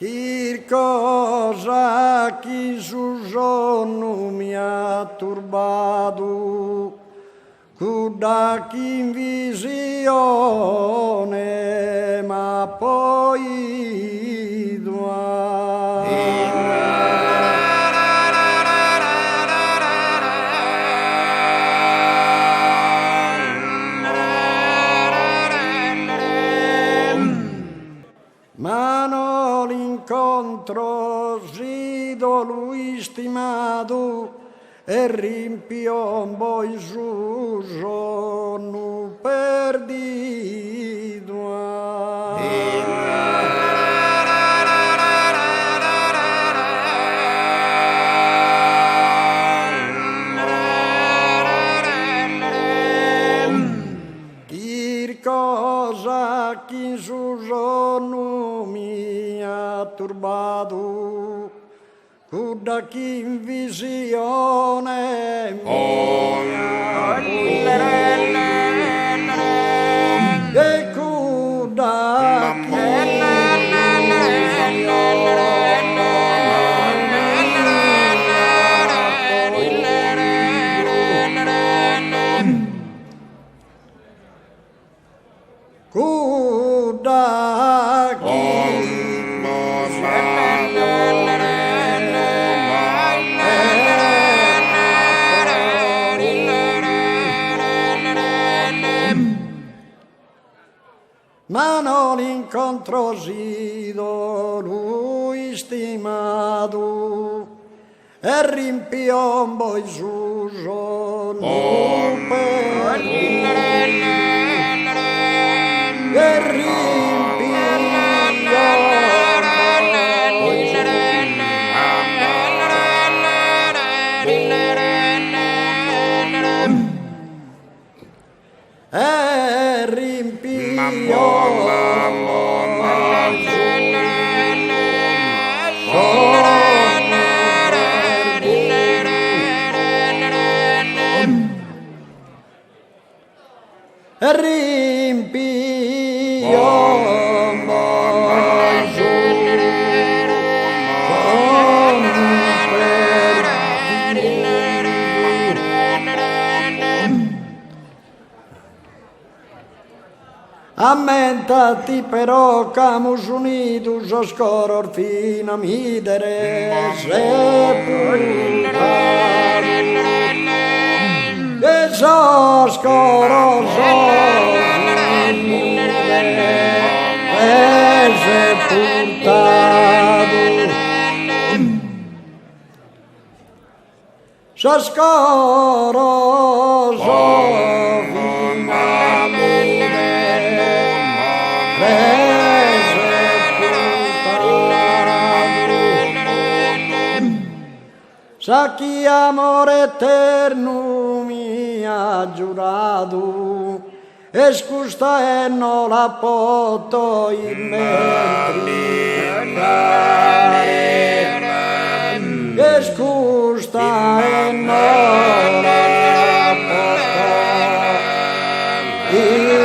Che cosa che su sonno mi ha turbato, da che in visione, ma poi ma non l'incontro sido lui stimato e rimpiombo il suo sonno perdido. Che cosa che in suo sonno mi ha turbato, da chi in visione mia e cuda chi cuda chi ma non incontro sido lui stimato e rimpiombo il suo sonno perdido e rimpiombo e rimpiombo e rimpiombo ammentati però camus unitus oscoror fina midere sepultar e soscoro sepultado soscoro sa chi amore eterno mi ha giurato e scusta e non la poto in e scusta e non la poto in